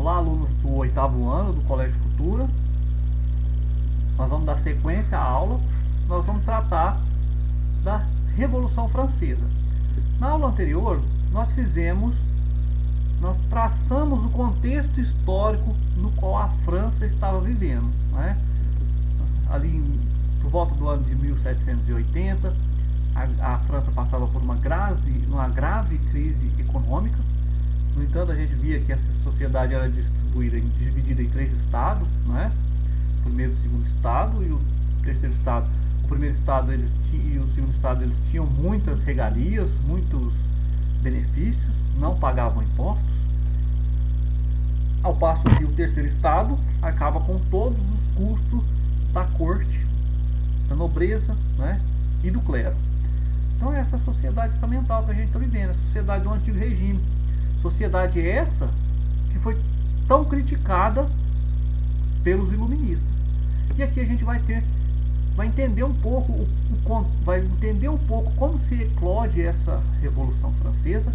Olá, alunos do 8º ano do Colégio Futura. Nós vamos dar sequência à aula. Nós vamos tratar da Revolução Francesa. Na aula anterior, nós traçamos o contexto histórico no qual a França estava vivendo, né? Ali por volta do ano de 1780, a França passava por uma grave crise econômica. No entanto, a gente via que essa sociedade era dividida em 3 estados, né? O primeiro e o segundo estado e o terceiro estado. O primeiro estado e o segundo estado eles tinham muitas regalias, muitos benefícios, não pagavam impostos. Ao passo que o terceiro estado acaba com todos os custos da corte, da nobreza, né? E do clero. Então é essa sociedade estamental que a gente está vivendo, a sociedade do antigo regime. Sociedade essa que foi tão criticada pelos iluministas. E aqui a gente vai entender um pouco como se eclode essa Revolução Francesa,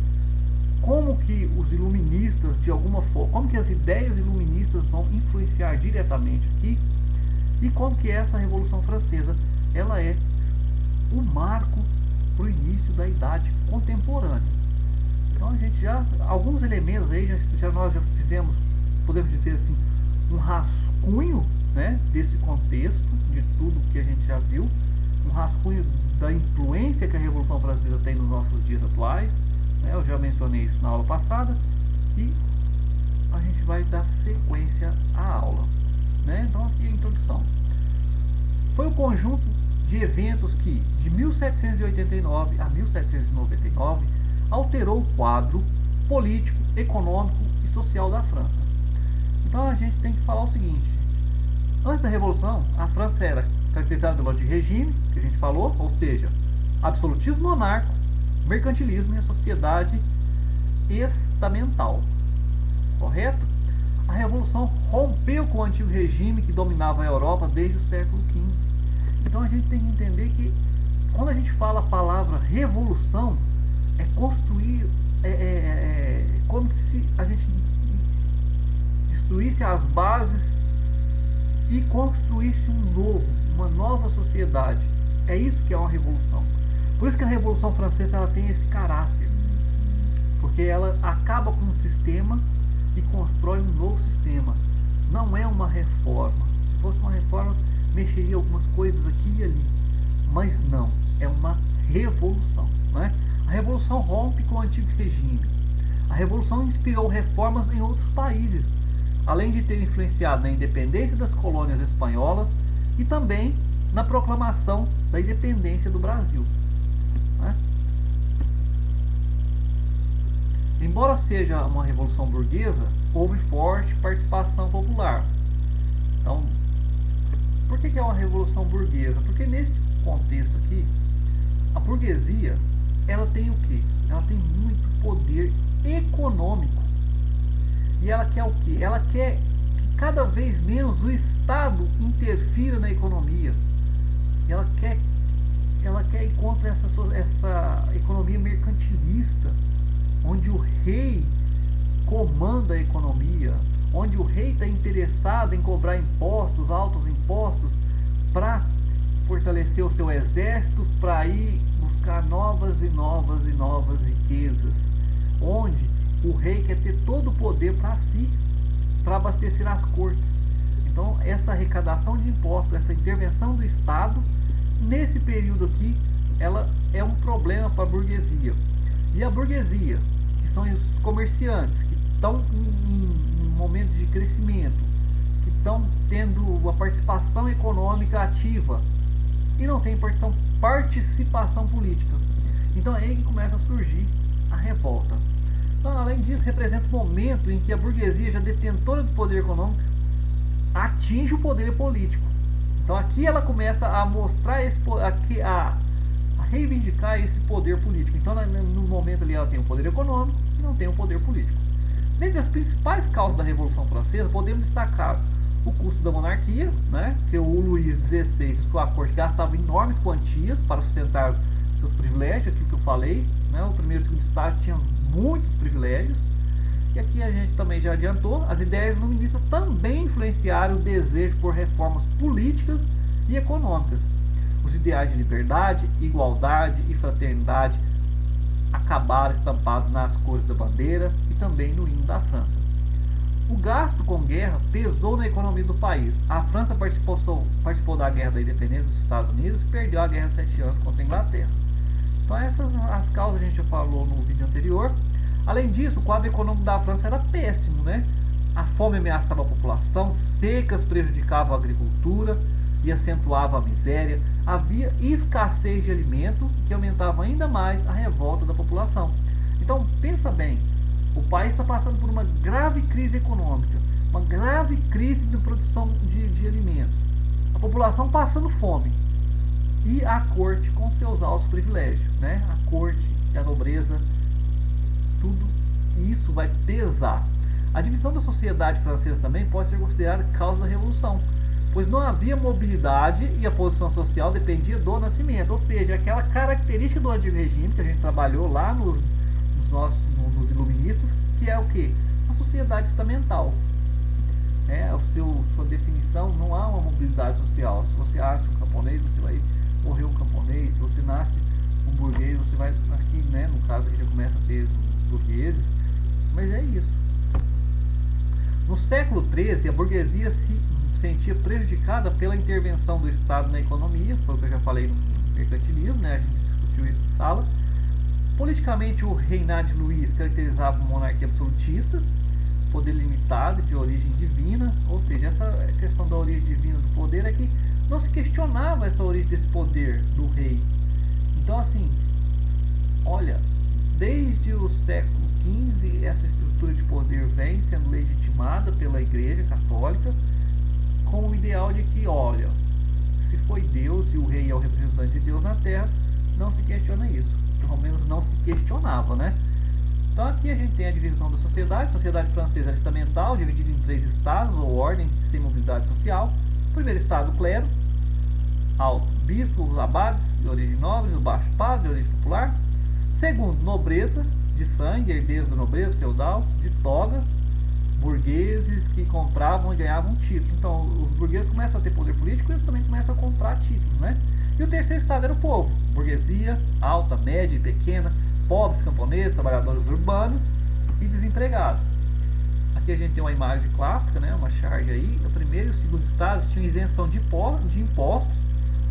como que os iluministas de alguma forma, como que as ideias iluministas vão influenciar diretamente aqui e como que essa Revolução Francesa ela é o marco para o início da Idade Contemporânea. Então a gente alguns elementos aí nós já fizemos, podemos dizer assim, um rascunho, né, desse contexto, de tudo que a gente já viu, um rascunho da influência que a Revolução Francesa tem nos nossos dias atuais, né, eu já mencionei isso na aula passada, e a gente vai dar sequência à aula, né? Então aqui a introdução. Foi um conjunto de eventos que, de 1789 a 1799, alterou o quadro político, econômico e social da França. Então a gente tem que falar o seguinte: antes da Revolução, a França era caracterizada pelo antigo regime, que a gente falou, ou seja, absolutismo monárquico, mercantilismo e a sociedade estamental. Correto? A Revolução rompeu com o antigo regime que dominava a Europa desde o século XV. Então a gente tem que entender que quando a gente fala a palavra revolução, é construir, como se a gente destruísse as bases e construísse uma nova sociedade. É isso que é uma revolução. Por isso que a Revolução Francesa ela tem esse caráter, porque ela acaba com um sistema e constrói um novo sistema. Não é uma reforma. Se fosse uma reforma, mexeria algumas coisas aqui e ali, mas não, é uma revolução, né? A Revolução rompe com o antigo regime. A Revolução inspirou reformas em outros países, além de ter influenciado na independência das colônias espanholas e também na proclamação da independência do Brasil, né? Embora seja uma revolução burguesa, houve forte participação popular. Então, por que é uma revolução burguesa? Porque nesse contexto aqui, a burguesia ela tem o quê? Ela tem muito poder econômico. E ela quer o quê? Ela quer que cada vez menos o Estado interfira na economia. Ela quer ir contra essa economia mercantilista, onde o rei comanda a economia, onde o rei está interessado em cobrar impostos, altos impostos, para fortalecer o seu exército, para ir buscar novas riquezas, onde o rei quer ter todo o poder para si, para abastecer as cortes. Então essa arrecadação de impostos, essa intervenção do Estado, nesse período aqui, ela é um problema para a burguesia. E a burguesia, que são os comerciantes, que estão em um momento de crescimento, que estão tendo uma participação econômica ativa e não tem participação política. Então é aí que começa a surgir a revolta. Então, além disso, representa o momento em que a burguesia, já detentora do poder econômico, atinge o poder político. Então aqui ela começa a mostrar a reivindicar esse poder político. Então no momento ali ela tem o poder econômico e não tem o poder político. Dentre as principais causas da Revolução Francesa, podemos destacar o custo da monarquia, né? Que o Luís XVI e sua corte gastavam enormes quantias para sustentar seus privilégios, aquilo que eu falei, né? O primeiro e o segundo estágio tinham muitos privilégios, E aqui a gente também já adiantou, as ideias iluministas também influenciaram o desejo por reformas políticas e econômicas. Os ideais de liberdade, igualdade e fraternidade acabaram estampados nas cores da bandeira e também no hino da França. O gasto com guerra pesou na economia do país. A França participou da Guerra da Independência dos Estados Unidos e perdeu a Guerra de 7 anos contra a Inglaterra. Então essas as causas a gente já falou no vídeo anterior. Além disso, o quadro econômico da França era péssimo, né? A fome ameaçava a população, secas prejudicavam a agricultura e acentuava a miséria. Havia escassez de alimento que aumentava ainda mais a revolta da população. Então pensa bem, o país está passando por uma grave crise econômica, uma grave crise de produção de alimentos, a população passando fome e a corte com seus altos privilégios, né? A corte e a nobreza, tudo isso vai pesar. A divisão da sociedade francesa também pode ser considerada causa da revolução, pois não havia mobilidade e a posição social dependia do nascimento, ou seja, aquela característica do antigo regime que a gente trabalhou lá nos iluministas, que é o que? A sociedade estamental. Sua definição, não há uma mobilidade social. Se você nasce um camponês, você vai morrer um camponês. Se você nasce um burguês, você vai, aqui, né, no caso aqui já começa a ter os burgueses, mas é isso. No século XIII, a burguesia se sentia prejudicada pela intervenção do Estado na economia, foi o que eu já falei no mercantilismo, né, a gente discutiu isso em sala. Politicamente, o reinado de Luís caracterizava uma monarquia absolutista, poder limitado, de origem divina, ou seja, essa questão da origem divina do poder é que não se questionava essa origem desse poder do rei. Então, assim, olha, desde o século XV, essa estrutura de poder vem sendo legitimada pela Igreja Católica com o ideal de que, olha, se foi Deus e o rei é o representante de Deus na Terra, não se questiona isso. Pelo menos não se questionava, né? Então aqui a gente tem a divisão da sociedade. A sociedade francesa é estamental, dividida em 3 estados ou ordem sem mobilidade social. O primeiro estado, o clero, alto, bispo, os abades, de origem nobre, o baixo padre, de origem popular. Segundo, nobreza, de sangue, herdeiros da nobreza feudal, de toga, burgueses que compravam e ganhavam títulos. Então os burgueses começam a ter poder político e eles também começam a comprar títulos, né? E o terceiro estado era o povo, burguesia, alta, média e pequena, pobres, camponeses, trabalhadores urbanos e desempregados. Aqui a gente tem uma imagem clássica, né, uma charge aí. O primeiro e o segundo estado tinham isenção de impostos,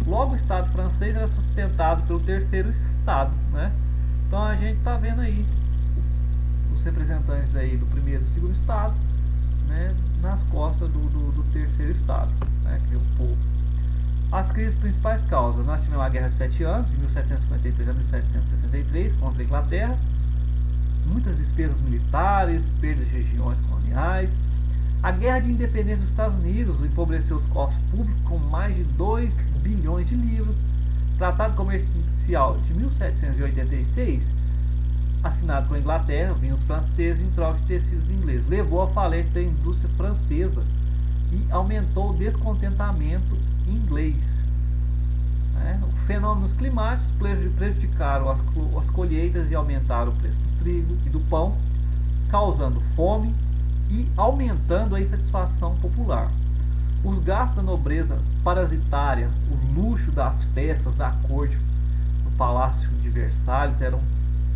logo o estado francês era sustentado pelo terceiro estado, né? Então a gente está vendo aí os representantes daí do primeiro e segundo estado, né, nas costas do terceiro estado, né, que é o povo. As crises principais causas: nós tivemos a Guerra de 7 anos, de 1753 a 1763, contra a Inglaterra, muitas despesas militares, perda de regiões coloniais. A Guerra de Independência dos Estados Unidos empobreceu os cofres públicos com mais de 2 bilhões de livros. Tratado Comercial de 1786, assinado com a Inglaterra, vinham os franceses em troca de tecidos ingleses, levou à falência da indústria francesa e aumentou o descontentamento inglês. Fenômenos climáticos prejudicaram as colheitas e aumentaram o preço do trigo e do pão, causando fome e aumentando a insatisfação popular. Os gastos da nobreza parasitária, o luxo das festas da corte no Palácio de Versalhes eram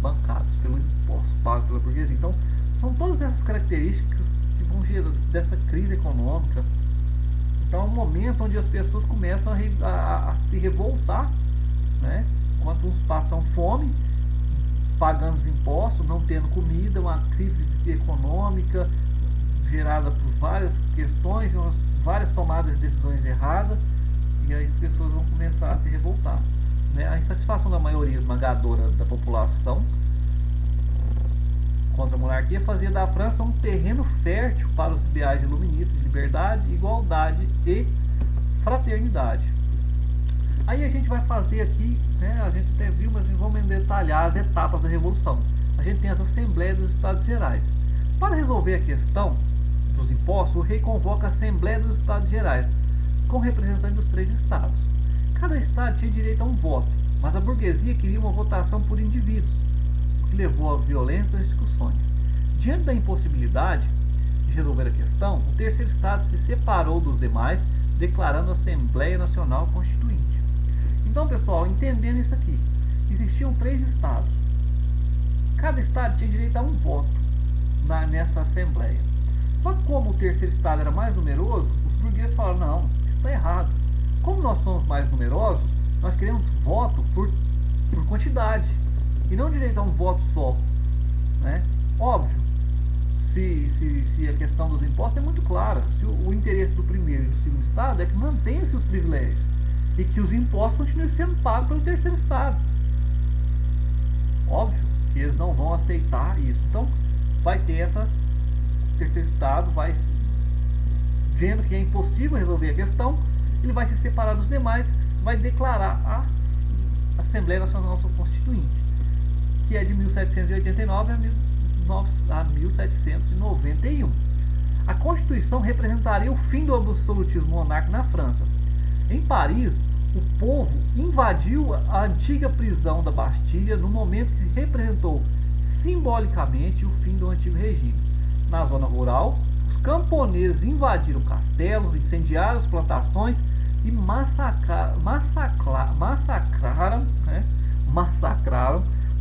bancados pelo imposto pago pela burguesia. Então, são todas essas características que vão gerar dessa crise econômica. Então é um momento onde as pessoas começam a se revoltar, né? Enquanto uns passam fome, pagando os impostos, não tendo comida, uma crise econômica gerada por várias questões, várias tomadas de decisões erradas, e aí as pessoas vão começar a se revoltar, né? A insatisfação da maioria esmagadora da população contra a monarquia fazia da França um terreno fértil para os ideais iluministas de liberdade, igualdade e fraternidade. Aí a gente vai fazer aqui, né, a gente até viu, mas vamos detalhar as etapas da Revolução. A gente tem as Assembleias dos Estados Gerais. Para resolver a questão dos impostos, o rei convoca a Assembleia dos Estados Gerais, com representantes dos 3 estados. Cada estado tinha direito a um voto, mas a burguesia queria uma votação por indivíduos, que levou a violentas discussões. Diante da impossibilidade de resolver a questão, o terceiro estado se separou dos demais, declarando a Assembleia Nacional Constituinte. Então, pessoal, entendendo isso aqui, existiam 3 estados. Cada estado tinha direito a um voto nessa Assembleia. Só que como o terceiro estado era mais numeroso, os burgueses falaram, não, isso está errado. Como nós somos mais numerosos, nós queremos voto por quantidade, e não direito a um voto só. Né? Óbvio, se a questão dos impostos é muito clara, se o interesse do primeiro e do segundo estado é que mantenha-se os privilégios, e que os impostos continuem sendo pagos pelo terceiro estado. Óbvio que eles não vão aceitar isso. Então, vai ter o terceiro estado vai, vendo que é impossível resolver a questão, ele vai se separar dos demais, vai declarar a Assembleia Nacional Constituinte, que é de 1789 a 1791. A Constituição representaria o fim do absolutismo monárquico na França. Em Paris, o povo invadiu a antiga prisão da Bastilha no momento que se representou simbolicamente o fim do antigo regime. Na zona rural, os camponeses invadiram castelos, incendiaram as plantações e massacraram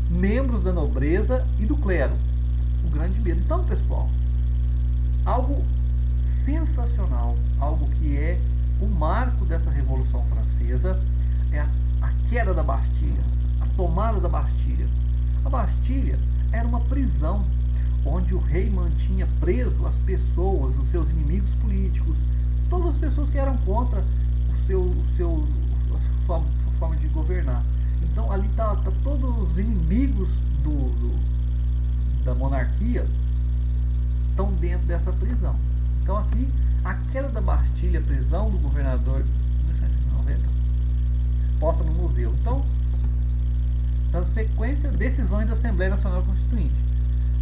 membros da nobreza e do clero. O grande medo. Então, pessoal, algo sensacional, algo que é o marco dessa Revolução Francesa é a queda da Bastilha, a tomada da Bastilha. A Bastilha era uma prisão onde o rei mantinha preso as pessoas, os seus inimigos políticos, todas as pessoas que eram contra a sua forma de governar. Então ali tá todos os inimigos da monarquia estão dentro dessa prisão. Então aqui a queda da Bastilha, a prisão do governador de 1790, exposta no museu. Então, na sequência, decisões da Assembleia Nacional Constituinte.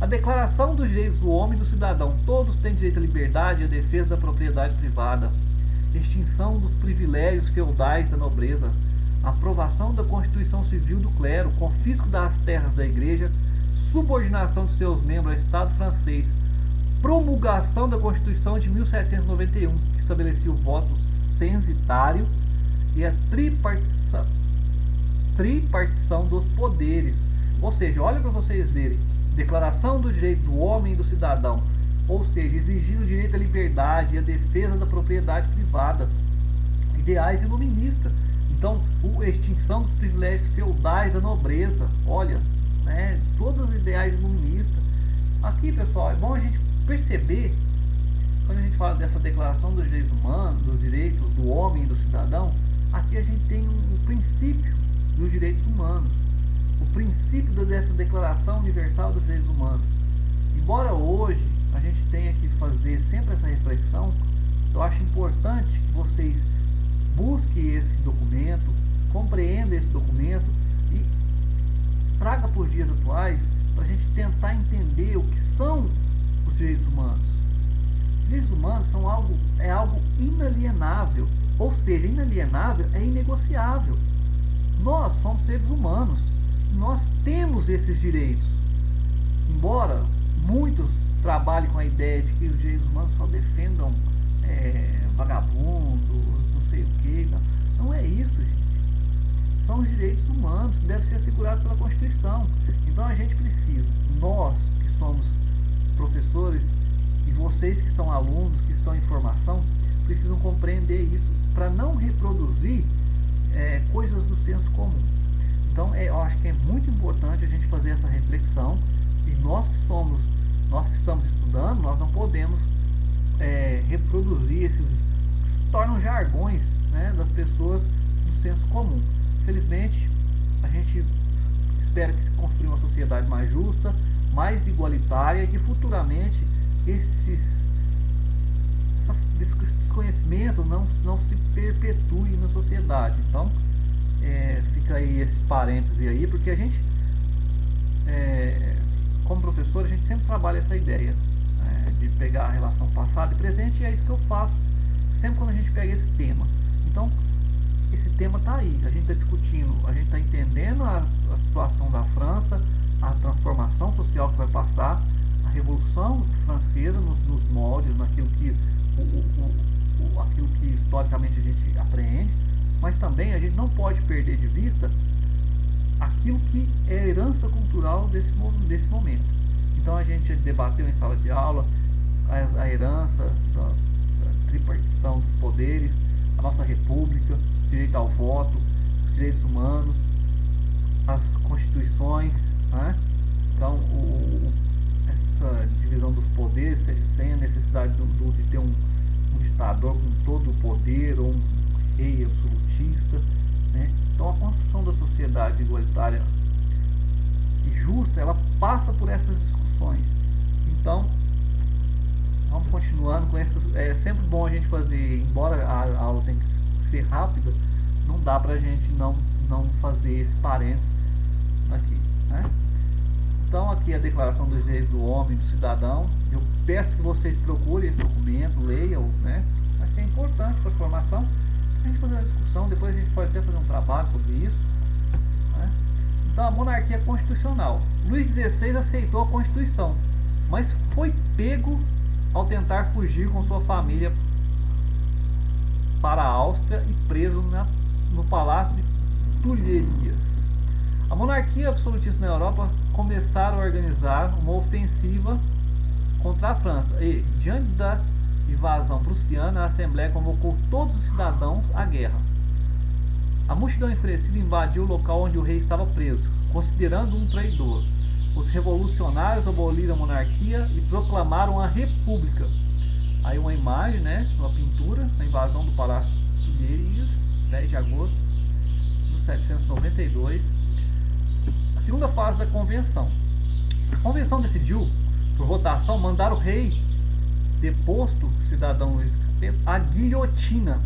A declaração dos direitos do homem e do cidadão. Todos têm direito à liberdade e à defesa da propriedade privada. Extinção dos privilégios feudais da nobreza. Aprovação da Constituição Civil do clero. Confisco das terras da igreja. Subordinação de seus membros ao Estado francês. Promulgação da Constituição de 1791, que estabelecia o voto censitário e a tripartição dos poderes. Ou seja, olha para vocês verem, Declaração do Direito do Homem e do Cidadão, ou seja, exigindo o direito à liberdade e a defesa da propriedade privada, ideais iluministas. Então, a extinção dos privilégios feudais da nobreza, olha, né, todos os ideais iluministas. Aqui, pessoal, é bom a gente perceber, quando a gente fala dessa declaração dos direitos humanos, dos direitos do homem e do cidadão, aqui a gente tem um princípio dos direitos humanos, o princípio dessa declaração universal dos direitos humanos. Embora hoje a gente tenha que fazer sempre essa reflexão, eu acho importante que vocês busquem esse documento, compreendam esse documento e traga por dias atuais para a gente tentar entender o que são os direitos humanos. Os direitos humanos é algo inalienável, ou seja, inalienável é inegociável. Nós somos seres humanos, nós temos esses direitos. Embora muitos trabalhem com a ideia de que os direitos humanos só defendam vagabundos, não sei o que, não é isso, gente. São os direitos humanos que devem ser assegurados pela Constituição. Então a gente precisa, nós que somos professores e vocês que são alunos, que estão em formação, precisam compreender isso para não reproduzir coisas do senso comum. Então eu acho que é muito importante a gente fazer essa reflexão, e nós que estamos estudando, nós não podemos reproduzir esses que se tornam jargões, né, das pessoas do senso comum. Felizmente, a gente espera que se construa uma sociedade mais justa, mais igualitária, e que futuramente esse desconhecimento não se perpetue na sociedade. Então, fica aí esse parêntese aí, porque a gente, como professor, a gente sempre trabalha essa ideia de pegar a relação passado e presente, e é isso que eu faço sempre quando a gente pega esse tema. Então, esse tema está aí, a gente está discutindo, a gente está entendendo a situação da França, a transformação social que vai passar, a a Revolução Francesa nos moldes, naquilo que, aquilo que historicamente a gente apreende, mas também a gente não pode perder de vista aquilo que é herança cultural desse momento. Então a gente debateu em sala de aula a herança da tripartição dos poderes, a nossa república, o direito ao voto, os direitos humanos, as constituições, né? Então essa divisão dos poderes sem a necessidade de ter um ditador com todo o poder ou um rei absolutista, né? Então a construção da sociedade igualitária e justa, ela passa por essas discussões. Então vamos continuando com essas. É sempre bom a gente fazer, embora a aula tenha que ser rápida, não dá pra gente não fazer esse parênteses aqui, né? Então aqui é a Declaração dos Direitos do Homem e do Cidadão. Eu peço que vocês procurem esse documento, leiam, né? Vai ser importante para a formação. A gente fazer uma discussão, depois a gente pode até fazer um trabalho sobre isso, né? Então a monarquia constitucional. Luís XVI aceitou a Constituição, mas foi pego ao tentar fugir com sua família para a Áustria e preso no Palácio de Tulherias. A monarquia absolutista na Europa começaram a organizar uma ofensiva contra a França e, diante da invasão prussiana, a Assembleia convocou todos os cidadãos à guerra. A multidão enfurecida invadiu o local onde o rei estava preso, considerando um traidor. Os revolucionários aboliram a monarquia e proclamaram a república. Aí uma imagem, né, uma pintura, a invasão do Palácio de Tulherias, 10 de agosto de 1792. A segunda fase da convenção. A convenção decidiu, por votação, mandar o rei deposto, cidadão Luís XV, à guilhotina.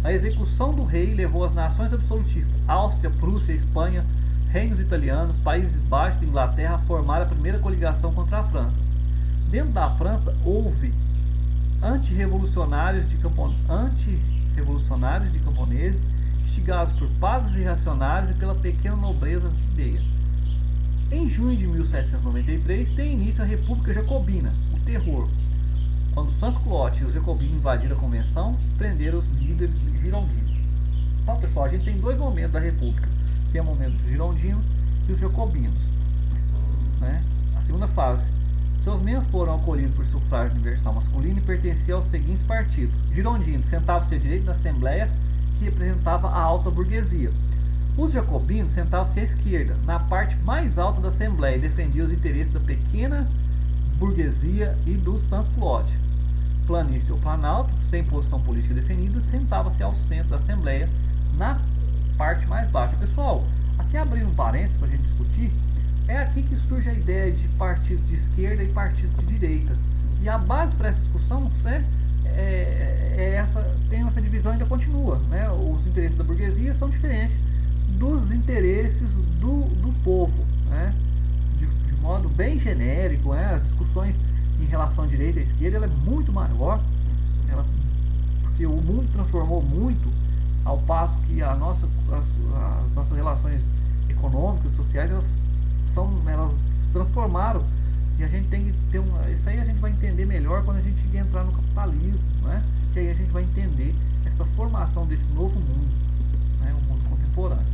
A execução do rei levou as nações absolutistas, Áustria, Prússia, Espanha, reinos italianos, Países Baixos e Inglaterra, a formar a primeira coligação contra a França. Dentro da França houve antirrevolucionários de camponeses, instigados por padres e reacionários e pela pequena nobreza judeia. Em junho de 1793 tem início a República Jacobina, o terror, quando Sans-Culotte e os jacobinos invadiram a convenção e prenderam os líderes girondinos. Então, pessoal, a gente tem dois momentos da República. Tem o momento dos girondinos e os jacobinos, né? A segunda fase. Seus membros foram acolhidos por sufrágio universal masculino e pertenciam aos seguintes partidos. Girondinos sentavam-se à direita da Assembleia, que representava a alta burguesia. Os jacobinos sentavam-se à esquerda, na parte mais alta da Assembleia, e defendiam os interesses da pequena burguesia e do sans-culotte. Planície ou planalto, sem posição política definida, sentava-se ao centro da Assembleia, na parte mais baixa. Pessoal, aqui abrindo um parênteses para a gente discutir, é aqui que surge a ideia de partidos de esquerda e partidos de direita. E a base para essa discussão, né, tem essa divisão, ainda continua, né? Os interesses da burguesia são diferentes dos interesses do povo, né? De modo bem genérico, né? As discussões em relação à direita e à esquerda ela é muito maior, porque o mundo transformou muito, ao passo que as nossas relações econômicas, sociais, elas se transformaram, e a gente tem que ter isso aí a gente vai entender melhor quando a gente entrar no capitalismo, né? Que aí a gente vai entender essa formação desse novo mundo, né? O mundo contemporâneo.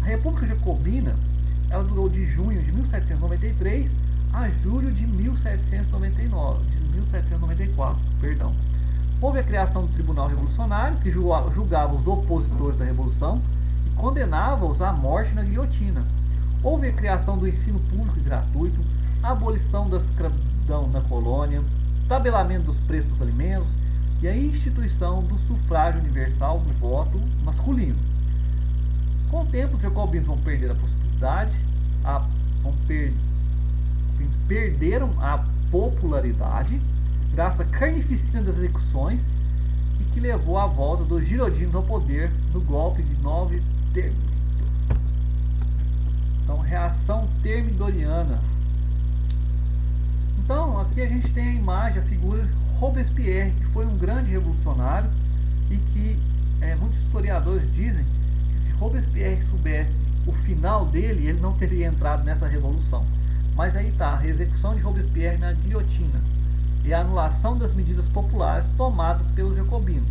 A República Jacobina, ela durou de junho de 1793 a julho de 1794, perdão. Houve a criação do Tribunal Revolucionário, que julgava os opositores da Revolução e condenava-os à morte na guilhotina. Houve a criação do ensino público e gratuito, a abolição da escravidão na colônia, tabelamento dos preços dos alimentos e a instituição do sufrágio universal do voto masculino. Com o tempo, os jacobinos vão perder a possibilidade, perderam a popularidade, graças à carnificina das execuções, e que levou à volta dos girondinos ao poder no golpe de 9 de termito. Então, reação termidoriana. Então, aqui a gente tem a imagem, a figura de Robespierre, que foi um grande revolucionário e que muitos historiadores dizem que se Robespierre soubesse o final dele, ele não teria entrado nessa revolução. Mas aí está, a execução de Robespierre na guilhotina e a anulação das medidas populares tomadas pelos jacobinos,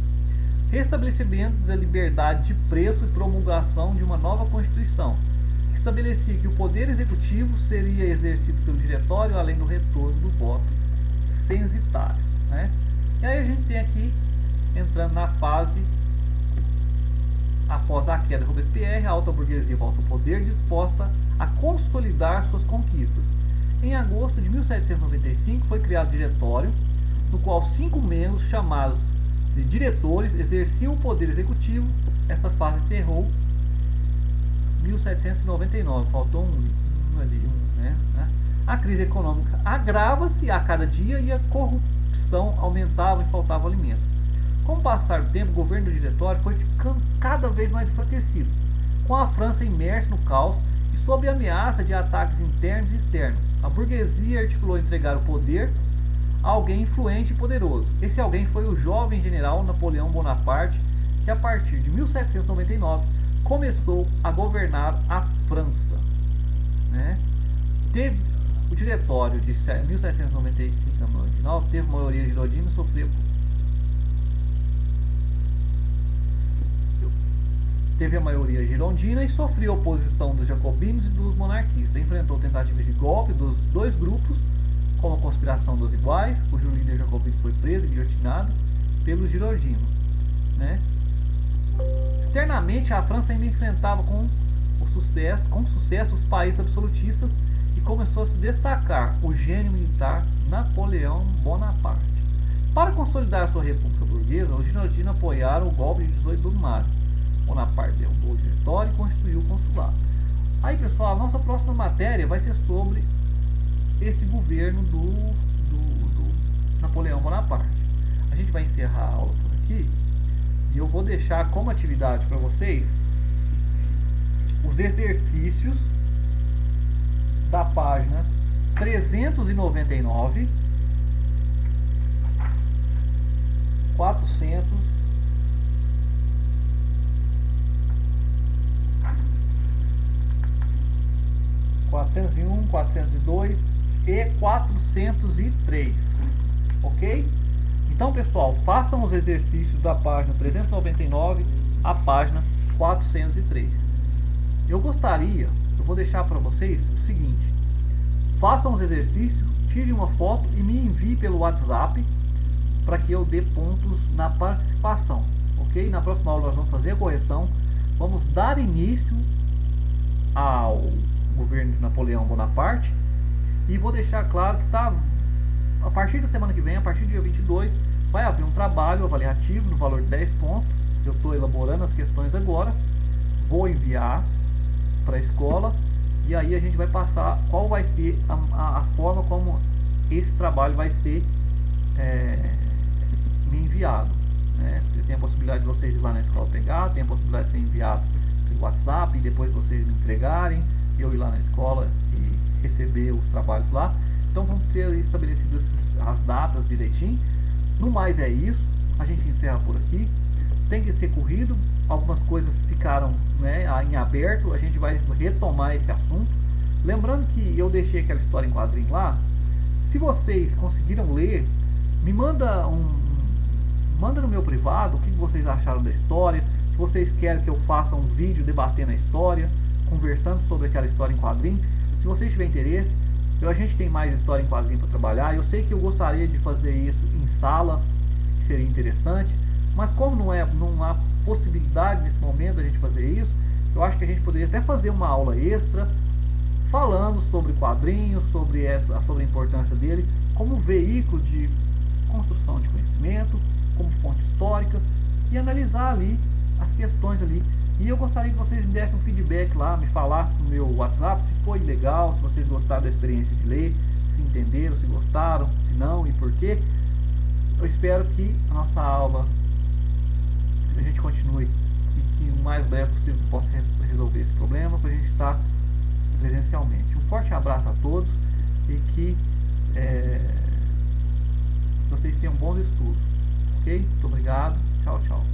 restabelecimento da liberdade de preço e promulgação de uma nova Constituição, que estabelecia que o poder executivo seria exercido pelo diretório, além do retorno do voto censitário. Né? E aí a gente tem aqui, entrando na fase após a queda de Robespierre, a alta burguesia volta ao poder disposta a consolidar suas conquistas. Em agosto de 1795 foi criado o diretório, no qual 5 membros, chamados de diretores, exerciam o poder executivo. Esta fase encerrou em 1799, faltou um ali, né? A crise econômica agrava-se a cada dia e a corrupção aumentava e faltava alimento. Com o passar do tempo, o governo do diretório foi ficando cada vez mais enfraquecido, com a França imersa no caos e sob a ameaça de ataques internos e externos. A burguesia articulou entregar o poder a alguém influente e poderoso. Esse alguém foi o jovem general Napoleão Bonaparte, que a partir de 1799 começou a governar a França. Né? Teve o diretório de 1795 a 1999 teve maioria girondina e sofreu teve a maioria girondina e sofreu oposição dos jacobinos e dos monarquistas. Enfrentou tentativas de golpe dos dois grupos, como a conspiração dos iguais, cujo líder jacobino foi preso e guilhotinado pelos girondinos. Né? Externamente, a França ainda enfrentava com sucesso os países absolutistas e começou a se destacar o gênio militar Napoleão Bonaparte. Para consolidar sua república burguesa, os girondinos apoiaram o golpe de 18 de maio. Bonaparte derrubou o diretório e constituiu o consulado. Aí, pessoal, a nossa próxima matéria vai ser sobre esse governo do Napoleão Bonaparte. A gente vai encerrar a aula por aqui e eu vou deixar como atividade para vocês os exercícios da página 399, 400, 401, 402 e 403, ok? Então, pessoal, façam os exercícios da página 399 à página 403. Eu vou deixar para vocês o seguinte: façam os exercícios, tirem uma foto e me enviem pelo WhatsApp para que eu dê pontos na participação, ok? Na próxima aula nós vamos fazer a correção, vamos dar início ao governo de Napoleão Bonaparte e vou deixar claro que a partir da semana que vem, a partir do dia 22, vai haver um trabalho avaliativo no valor de 10 pontos. Eu estou elaborando as questões agora, vou enviar para a escola e aí a gente vai passar qual vai ser a forma como esse trabalho vai ser me enviado. Né? Tem a possibilidade de vocês ir lá na escola pegar, tem a possibilidade de ser enviado pelo WhatsApp e depois vocês me entregarem, eu ir lá na escola e receber os trabalhos lá. Então vamos ter estabelecido as datas direitinho. No mais é isso, a gente encerra por aqui. Tem que ser corrido, algumas coisas ficaram, né, em aberto, a gente vai retomar esse assunto. Lembrando que eu deixei aquela história em quadrinho lá. Se vocês conseguiram ler, me manda no meu privado o que vocês acharam da história. Se vocês querem que eu faça um vídeo debatendo a história, conversando sobre aquela história em quadrinho, se vocês tiverem interesse, a gente tem mais história em quadrinho para trabalhar. Eu sei que eu gostaria de fazer isso em sala, que seria interessante, mas como não há possibilidade nesse momento a gente fazer isso, eu acho que a gente poderia até fazer uma aula extra falando sobre quadrinhos, sobre a importância dele como veículo de construção de conhecimento, como fonte histórica, e analisar ali as questões ali. E eu gostaria que vocês me dessem um feedback lá, me falassem no meu WhatsApp se foi legal, se vocês gostaram da experiência de ler, se entenderam, se gostaram, se não e por quê. Eu espero que a nossa aula a gente continue e que o mais breve possível possa resolver esse problema para a gente estar presencialmente. Um forte abraço a todos e que vocês tenham bons estudos, ok? Muito obrigado, tchau, tchau.